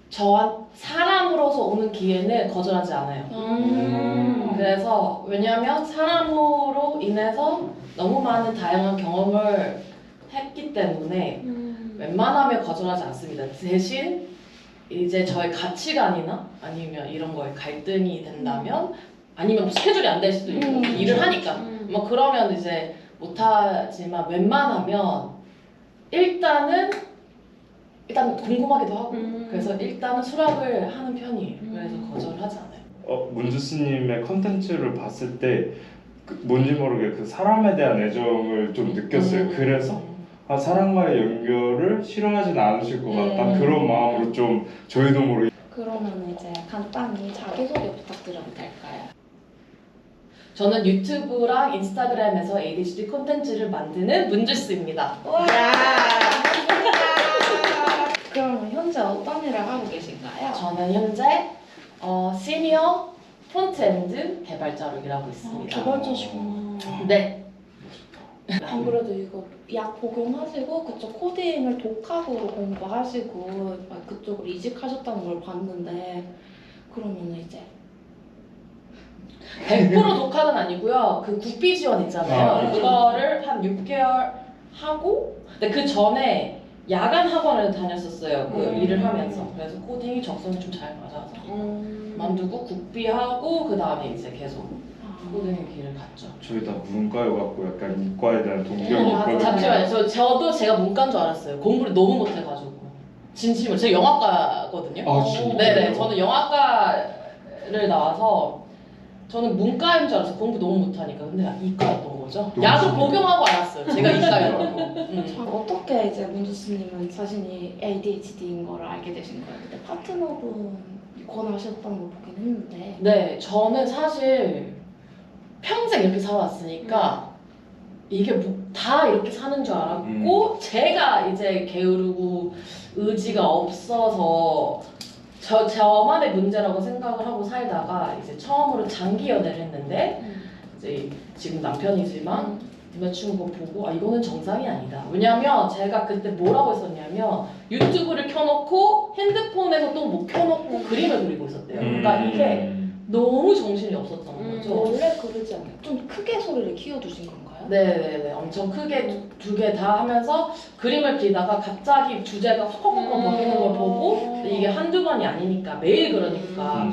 저 사람으로서 오는 기회는 거절하지 않아요. 그래서 왜냐하면 사람으로 인해서 너무 많은 다양한 경험을 했기 때문에 웬만하면 거절하지 않습니다. 대신 이제 저의 가치관이나 아니면 이런 거에 갈등이 된다면 아니면 뭐 스케줄이 안 될 수도 있고 일을 하니까 뭐 그러면 이제 못하지만 웬만하면 일단 궁금하기도 하고 그래서 일단은 수락을 하는 편이에요. 그래서 거절을 하지 않아요. 문주스님의 컨텐츠를 봤을 때 뭔지 모르게 그 사람에 대한 애정을 좀 느꼈어요. 그래서 사람과의 연결을 싫어하진 않으실 것 같다 그런 마음으로 좀 저희도 모르게. 그러면 이제 간단히 자기소개 부탁드려도 될까요? 저는 유튜브랑 인스타그램에서 ADHD 콘텐츠를 만드는 문주스입니다. 그러면 현재 어떤 일을 하고 계신가요? 저는 현재 시니어 프론트엔드 개발자로 일하고 있습니다. 개발자시구나. 네. 안 그래도 이거 약 복용하시고 그쪽 코딩을 독학으로 공부하시고 막 그쪽으로 이직하셨다는 걸 봤는데 그러면 이제 100% 독학은 아니고요. 그 국비 지원 있잖아요. 그거를 한 6개월 하고 근데 그 전에 야간 학원을 다녔었어요. 그 일을 하면서. 그래서 코딩이 적성이 좀 잘 맞아서 만두고 국비하고 그 다음에 이제 계속 코딩의 길을 갔죠. 저희 다 문과여갖고 약간 이과에 대한 동경이 있거든요. 잠시만요. 저도 제가 문과인 줄 알았어요. 공부를 너무 못해가지고. 진심으로. 제가 영화과거든요. 아, 진짜요? 네네. 저는 영화과를 나와서 저는 문과인 줄 알았어요. 공부 너무 못하니까. 근데 이과였던 거죠. 약을 복용하고 알았어요. 제가 이과였다고. 어떻게 이제 문주스님은 자신이 ADHD인 걸 알게 되신 거예요? 근데 파트너분 권하셨던 걸 보긴 했는데 네, 저는 사실 평생 이렇게 살아왔으니까 이게 다 이렇게 사는 줄 알았고 제가 이제 게으르고 의지가 없어서 저만의 문제라고 생각을 하고 살다가 이제 처음으로 장기 연애를 했는데 이제 지금 남편이지만 여자친구 보고 아 이거는 정상이 아니다. 왜냐면 제가 그때 뭐라고 했었냐면 유튜브를 켜놓고 핸드폰에서 또 뭐 켜놓고 그림을 그리고 있었대요. 그러니까 이게 너무 정신이 없었던 거죠. 원래 그러지 않아요? 좀 크게 소리를 키워두신 건가요? 네네네. 엄청 크게 두 개 다 하면서 그림을 그리다가 갑자기 주제가 확확확 바뀌는 걸 보고 이게 한두 번이 아니니까 매일 그러니까 아,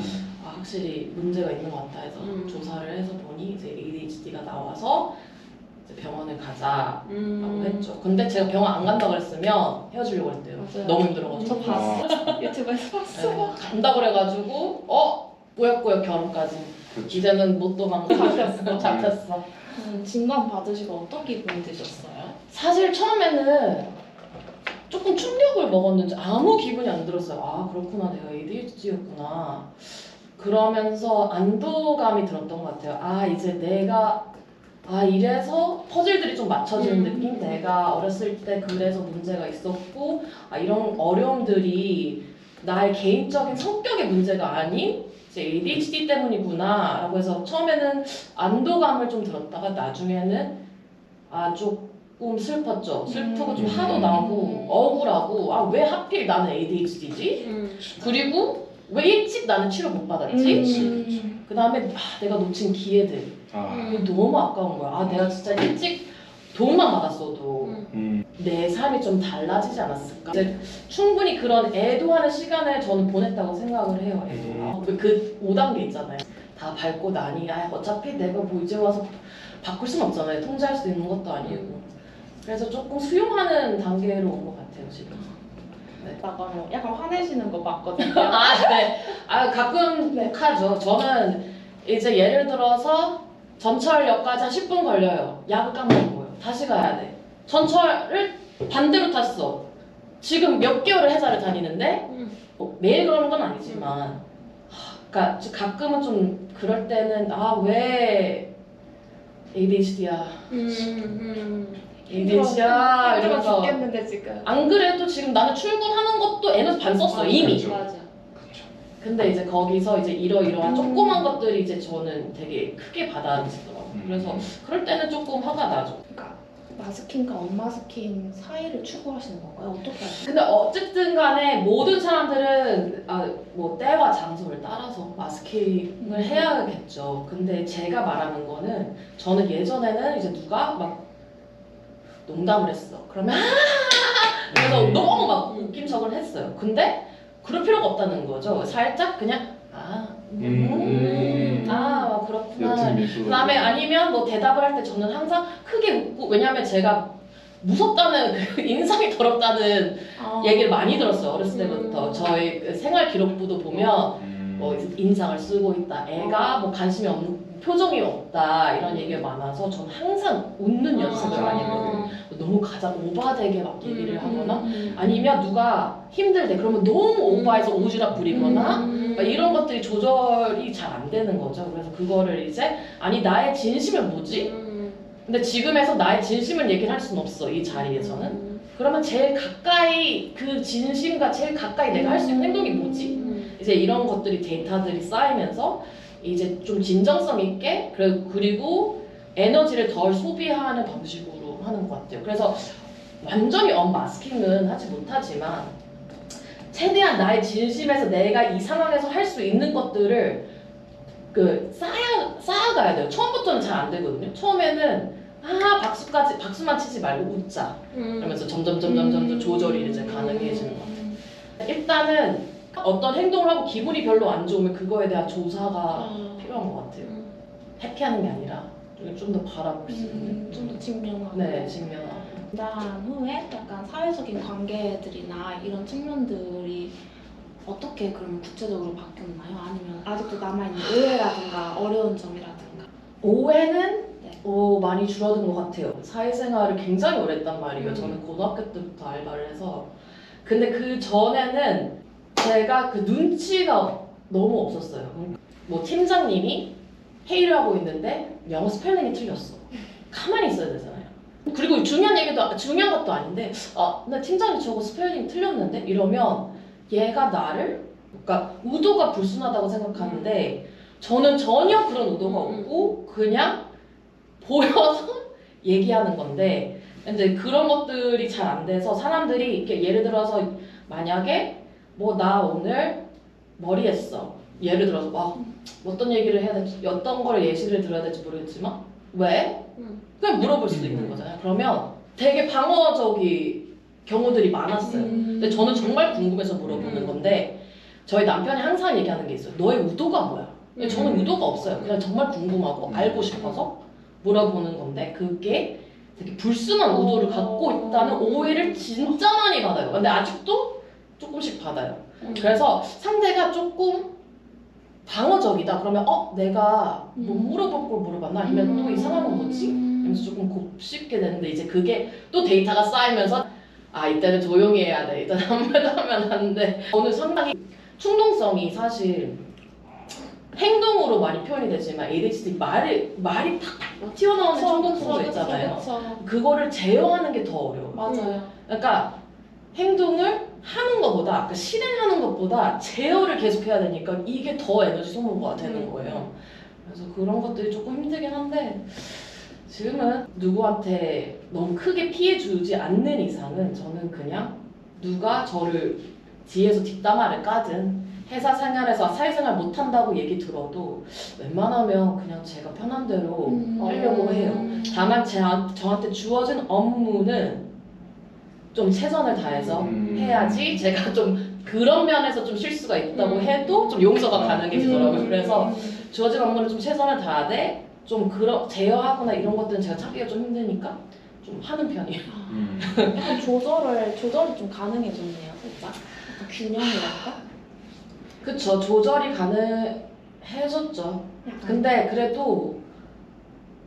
확실히 문제가 있는 것 같다 해서 조사를 해서 보니 이제 ADHD가 나와서 이제 병원을 가자라고 했죠. 근데 제가 병원 안 간다고 그랬으면 헤어지려고 했대요. 맞아요. 너무 힘들어가지고. 저 봤어. 유튜브에서 봤어. 네, 간다고 그래가지고 꾸역꾸역 결혼까지. 그렇죠. 이제는 못 도망가. 잡혔어. 진단 받으시고 어떤 기분이 드셨어요? 사실 처음에는 조금 충격을 먹었는지 아무 기분이 안 들었어요. 아 그렇구나 내가 ADHD였구나. 그러면서 안도감이 들었던 것 같아요. 아 이제 내가 이래서 퍼즐들이 좀 맞춰지는 느낌? 내가 어렸을 때 그래서 문제가 있었고 이런 어려움들이 나의 개인적인 성격의 문제가 아닌 이제 ADHD 때문이구나 라고 해서 처음에는 안도감을 좀 들었다가 나중에는 조금 슬펐죠. 슬프고 좀 화도 나고 억울하고 왜 하필 나는 ADHD지? 그리고 왜 일찍 나는 치료 못 받았지? 그 다음에 내가 놓친 기회들 이게 너무 아까운 거야. 내가 진짜 일찍 도움만 받았어도 내 삶이 좀 달라지지 않았을까? 이제 충분히 그런 애도하는 시간을 저는 보냈다고 생각을 해요. 그 5단계 있잖아요. 다 밟고 나니 어차피 내가 뭐 이제 와서 바꿀 순 없잖아요. 통제할 수 있는 것도 아니고. 그래서 조금 수용하는 단계로 온 것 같아요 지금. 네. 약간 화내시는 거 봤거든요. 네. 가끔 하죠. 저는 이제 예를 들어서 전철역까지 한 10분 걸려요. 약을 까먹은 거예요. 다시 가야 돼. 전철을 반대로 탔어. 지금 몇 개월을 회사를 다니는데 매일 그러는 건 아니지만 그러니까 가끔은 좀 그럴 때는 왜 ADHD야. ADHD야 이러면서 죽겠는데 지금. 안 그래도 지금 나는 출근하는 것도 에너지 반 썼어 이미. 그렇죠. 맞아. 근데 이제 거기서 이제 이러이러한 조그만 것들이 이제 저는 되게 크게 받아들이더라고요. 그래서 그럴 때는 조금 화가 나죠. 그러니까 마스킹과 언마스킹 사이를 추구하시는 건가요? 어떻게 하시나요? 근데 어쨌든 간에 모든 사람들은 뭐 때와 장소를 따라서 마스킹을 해야겠죠. 근데 제가 말하는 거는 저는 예전에는 이제 누가 막 농담을 했어. 그러면 그래서 너무 막 웃긴 척을 했어요. 근데 그럴 필요가 없다는 거죠. 살짝 그냥 그렇구나. 옅은 미소. 그다음에 아니면 뭐 대답을 할 때 저는 항상 크게 웃고, 왜냐면 제가 무섭다는 그 인상이 더럽다는 얘기를 많이 들었어요. 어렸을 때부터. 저희 그 생활 기록부도 보면 뭐 인상을 쓰고 있다, 애가 뭐 관심이 없는, 표정이 없다, 이런 얘기가 많아서 저는 항상 웃는 연습을 많이 했거든요. 너무 가장 오바되게 막 얘기를 하거나 아니면 누가 힘들대 그러면 너무 오바해서 오지랖 부리거나 막 이런 것들이 조절이 잘 안 되는 거죠. 그래서 그거를 이제 아니 나의 진심은 뭐지? 근데 지금에서 나의 진심을 얘기를 할 수는 없어, 이 자리에서는. 그러면 제일 가까이 그 진심과 제일 가까이 내가 할 수 있는 행동이 뭐지? 이제 이런 것들이 데이터들이 쌓이면서 이제 좀 진정성 있게 그리고 에너지를 덜 소비하는 방식으로 하는 것 같아요. 그래서 완전히 언마스킹은 하지 못하지만 최대한 나의 진심에서 내가 이 상황에서 할 수 있는 것들을 쌓아가야 돼요. 처음부터는 잘 안 되거든요. 처음에는 박수만 치지 말고 웃자. 그러면서 점점 조절이 이제 가능해지는 것 같아요. 일단은 어떤 행동을 하고 기분이 별로 안 좋으면 그거에 대한 조사가 필요한 것 같아요. 회피하는 게 아니라 좀 더 바라볼 수 있는. 좀 더 직면하고. 네, 직면하고. 난 후에 약간 사회적인 관계들이나 이런 측면들이 어떻게 그럼 구체적으로 바뀌었나요? 아니면 아직도 남아있는 오해라든가 어려운 점이라든가. 오해는 네. 많이 줄어든 것 같아요. 사회생활을 굉장히 오래 했단 말이에요. 저는 고등학교 때부터 알바를 해서. 근데 그 전에는 제가 그 눈치가 너무 없었어요. 뭐 팀장님이 회의를 하고 있는데 영어 스펠링이 틀렸어. 가만히 있어야 되잖아요. 그리고 중요한 것도 아닌데 근데 팀장님 저거 스펠링 틀렸는데? 이러면 얘가 나를, 그러니까 의도가 불순하다고 생각하는데 저는 전혀 그런 의도가 없고 그냥 보여서 얘기하는 건데, 이제 그런 것들이 잘 안 돼서 사람들이 이렇게 예를 들어서 만약에 뭐 나 오늘 머리 했어. 예를 들어서 어떤 얘기를 해야 될지, 어떤 거를 예시를 들어야 될지 모르겠지만 왜? 그냥 물어볼 수도 있는 거잖아요. 그러면 되게 방어적인 경우들이 많았어요. 근데 저는 정말 궁금해서 물어보는 건데 저희 남편이 항상 얘기하는 게 있어요. 너의 의도가 뭐야? 근데 저는 의도가 없어요. 그냥 정말 궁금하고 알고 싶어서 물어보는 건데 그게 되게 불순한 의도를 갖고 있다는 오해를 진짜 많이 받아요. 근데 아직도 조금씩 받아요. 그래서 상대가 조금 방어적이다 그러면 내가 못 물어볼 걸 물어봤나? 아니면 또 이상한 건 뭐지? 하면서 조금 곱씹게 되는데 이제 그게 또 데이터가 쌓이면서 이때는 조용히 해야 돼. 이때는 아무 말도 하면 안 돼. 저는 상당히 충동성이 사실 행동으로 많이 표현이 되지만 ADHD 말이 탁 튀어나오는 충동성도 있잖아요. 그거를 제어하는 게 더 어려워요. 맞아요. 그러니까 행동을 하는 것보다, 그러니까 실행하는 것보다 제어를 계속 해야 되니까 이게 더 에너지 소모가 되는 거예요. 그래서 그런 것들이 조금 힘들긴 한데 지금은 누구한테 너무 크게 피해 주지 않는 이상은 저는 그냥 누가 저를 뒤에서 뒷담화를 까든 회사 생활에서 사회생활 못한다고 얘기 들어도 웬만하면 그냥 제가 편한 대로 하려고 해요. 다만 저한테 주어진 업무는 좀 최선을 다해서 해야지 제가 좀 그런 면에서 좀 실수가 있다고 해도 좀 용서가 가능해지더라고요. 그래서 주어진 업무는 좀 최선을 다하되 좀 제어하거나 이런 것들은 제가 찾기가 좀 힘드니까 좀 하는 편이에요. 약간 조절이 좀 가능해졌네요, 살짝. 약간 균형이랄까? 그쵸, 조절이 가능해졌죠. 약간. 근데 그래도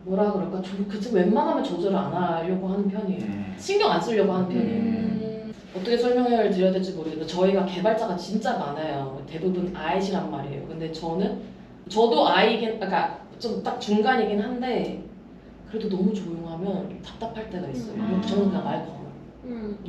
뭐라 그럴까, 그쵸, 웬만하면 조절을 안 하려고 하는 편이에요. 신경 안 쓰려고 하는 편이에요. 어떻게 설명을 드려야 될지 모르겠는데 저희가 개발자가 진짜 많아요. 대부분 아이시란 말이에요. 근데 저도 그러니까 좀 딱 중간이긴 한데 그래도 너무 조용하면 답답할 때가 있어요. 저는 그냥 말 걸어요.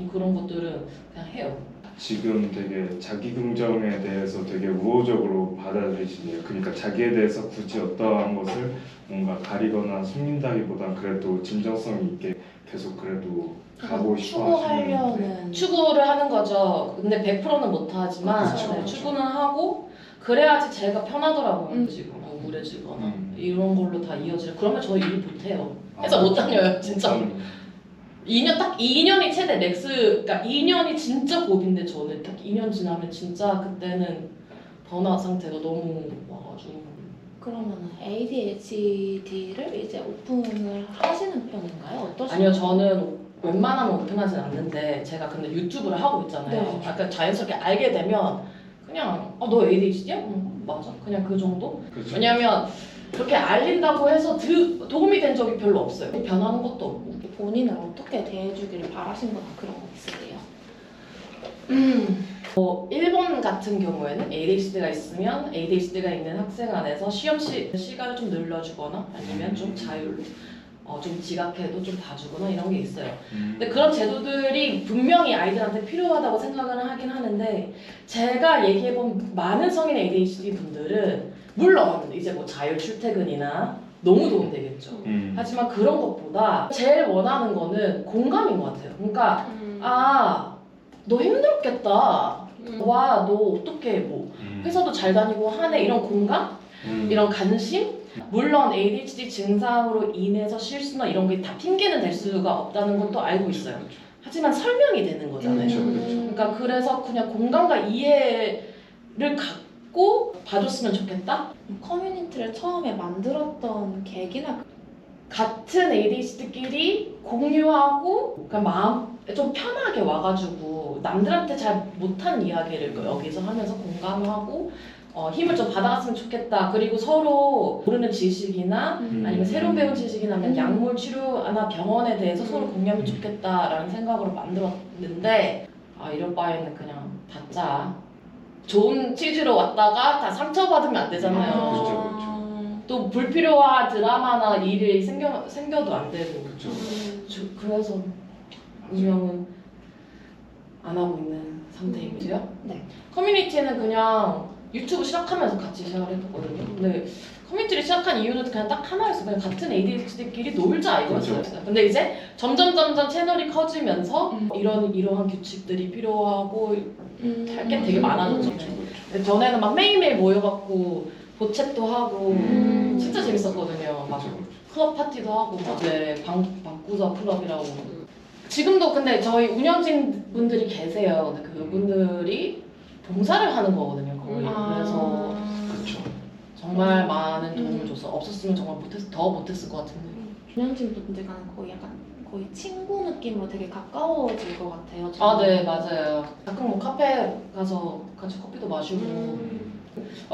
그런 것들은 그냥 해요. 지금 되게 자기 긍정에 대해서 되게 우호적으로 받아들이시네요. 그러니까 자기에 대해서 굳이 어떠한 것을 뭔가 가리거나 숨긴다기보단 그래도 진정성 있게 계속 그래도 가고 싶어 하시는 추구하려는 추구를 하는 거죠. 근데 100%는 못하지만 그쵸, 네, 그쵸. 추구는 하고 그래야지 제가 편하더라고요. 음. 지금 우울해지거나 음. 이런 걸로 다 이어지려. 그러면 저 일 못해요. 해서 못 다녀요, 진짜. 2년 딱 2년이 최대 맥스. 그러니까 2년이 진짜 고비인데 저는 딱 2년 지나면 진짜 그때는 번아웃 상태가 너무 와가지고. 그러면 ADHD를 이제 오픈을 하시는 편인가요? 어떠신가요? 아니요, 저는 웬만하면 오픈하진 않는데 제가 근데 유튜브를 하고 있잖아요. 네. 약간 자연스럽게 알게 되면 그냥 너 ADHD야? 응, 맞아. 그냥 그 정도? 그쵸. 왜냐면 그렇게 알린다고 해서 도움이 된 적이 별로 없어요. 변하는 것도 없고. 본인을 어떻게 대해주기를 바라신 거나 그런 거 있으세요? 일본 같은 경우에는 ADHD가 있으면 ADHD가 있는 학생 안에서 시험 시간을 좀 늘려주거나 아니면 좀 자율, 좀 지각해도 좀 봐주거나 이런 게 있어요. 근데 그런 제도들이 분명히 아이들한테 필요하다고 생각을 하긴 하는데 제가 얘기해본 많은 성인 ADHD 분들은 물론 이제 뭐 자율 출퇴근이나 너무 도움이 되겠죠. 하지만 그런 것보다 제일 원하는 거는 공감인 것 같아요. 그러니까 너 힘들었겠다. 와, 너 어떻게 뭐 회사도 잘 다니고 하네 이런 공감? 이런 관심? 물론 ADHD 증상으로 인해서 실수나 이런 게 다 핑계는 될 수가 없다는 것도 알고 있어요. 하지만 설명이 되는 거잖아요. 그쵸, 그쵸. 그러니까 그래서 그냥 공감과 이해를 갖고 봐줬으면 좋겠다? 커뮤니티를 처음에 만들었던 계기나 같은 ADHD끼리 공유하고 그냥 마음 좀 편하게 와가지고 남들한테 잘 못하는 이야기를 여기서 하면서 공감하고 힘을 좀 받아갔으면 좋겠다. 그리고 서로 모르는 지식이나 아니면 새로 배운 지식이나 약물 치료나 병원에 대해서 서로 공유하면 좋겠다라는 생각으로 만들었는데 이럴 바에는 그냥 받자. 좋은 취지로 왔다가 다 상처받으면 안 되잖아요. 그쵸. 또 불필요한 드라마나 일이 생겨도 안 되고. 그쵸. 그래서 운영은 안 하고 있는 상태이고요. 네. 커뮤니티는 그냥 유튜브 시작하면서 같이 시작을 했거든요. 근데 커뮤니티를 시작한 이유는 그냥 딱 하나였어요. 그냥 같은 ADHD끼리 놀자 이거였어요. 근데 이제 점점 채널이 커지면서 이러한 규칙들이 필요하고 할 게 되게 많아졌죠. 근데 전에는 막 매일매일 모여갖고 보챗도 하고 진짜 재밌었거든요. 막 클럽 파티도 하고 방구석 클럽이라고. 지금도 근데 저희 운영진 분들이 계세요. 근데 그분들이 봉사를 하는 거거든요. 거의. 그래서 그쵸. 정말 많은 도움을 줬어. 없었으면 정말 더 못했을 것 같은데. 운영진 분들과는 거의 친구 느낌으로 되게 가까워질 것 같아요. 네, 맞아요. 가끔 뭐 카페 가서 같이 커피도 마시고.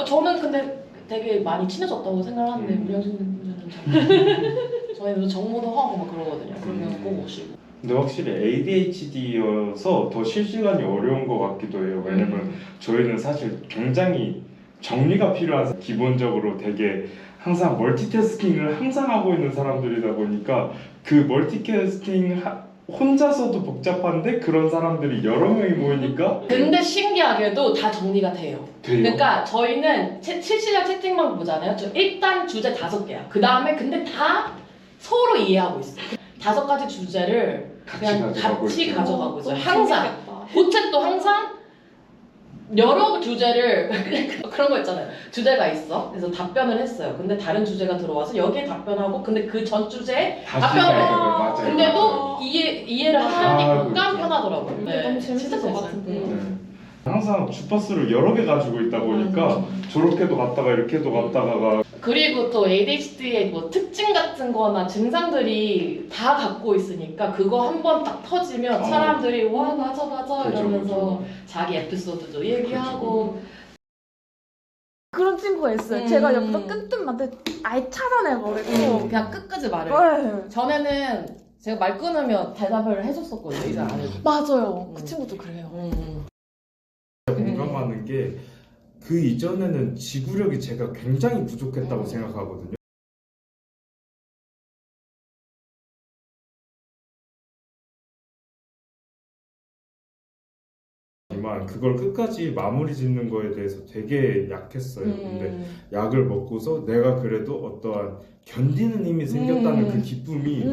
저는 근데 되게 많이 친해졌다고 생각을 하는데 운영진 분들은 잘. 저희도 정모도 하고 막 그러거든요. 그러면 꼭 오시고. 근데 확실히 ADHD여서 더 실시간이 어려운 것 같기도 해요. 왜냐면 저희는 사실 굉장히 정리가 필요한 기본적으로 되게 항상 멀티태스킹을 항상 하고 있는 사람들이다 보니까 그 멀티태스킹 혼자서도 복잡한데 그런 사람들이 여러 명이 모이니까 근데 신기하게도 다 정리가 돼요. 그러니까 저희는 실시간 채팅방 보잖아요. 일단 주제 5개야. 그 다음에 근데 다 서로 이해하고 있어. 5가지 주제를 그냥 같이 가져가고 있어요. 항상. 보챗도 항상 여러 주제를 그런 거 있잖아요. 주제가 있어. 그래서 답변을 했어요. 근데 다른 주제가 들어와서 여기에 답변하고 근데 그 전 주제에 답변을 해요. 맞아요. 근데도 이해를 하니까 그렇죠. 편하더라고요. 너무 재밌을 것 재밌어요. 같은데. 항상 주파수를 여러 개 가지고 있다 보니까 저렇게도 갔다가 이렇게도 갔다가 그리고 또 ADHD의 뭐 특징 같은 거나 증상들이 다 갖고 있으니까 그거 한 번 딱 터지면 사람들이 와 맞아 그쵸, 이러면서 자기 에피소드도 얘기하고 그런 친구가 있어요. 음. 제가 옆에서 끈뜬한테 아예 차단해버리고 그냥 끝까지 말해요. 네. 전에는 제가 말 끊으면 대답을 해줬었거든요. 이제 안 해줘. 맞아요. 그 친구도 그래요. 공감하는 게 그 이전에는 지구력이 제가 굉장히 부족했다고 생각하거든요. 하지만 그걸 끝까지 마무리 짓는 거에 대해서 되게 약했어요. 근데 약을 먹고서 내가 그래도 어떠한 견디는 힘이 생겼다는 그 기쁨이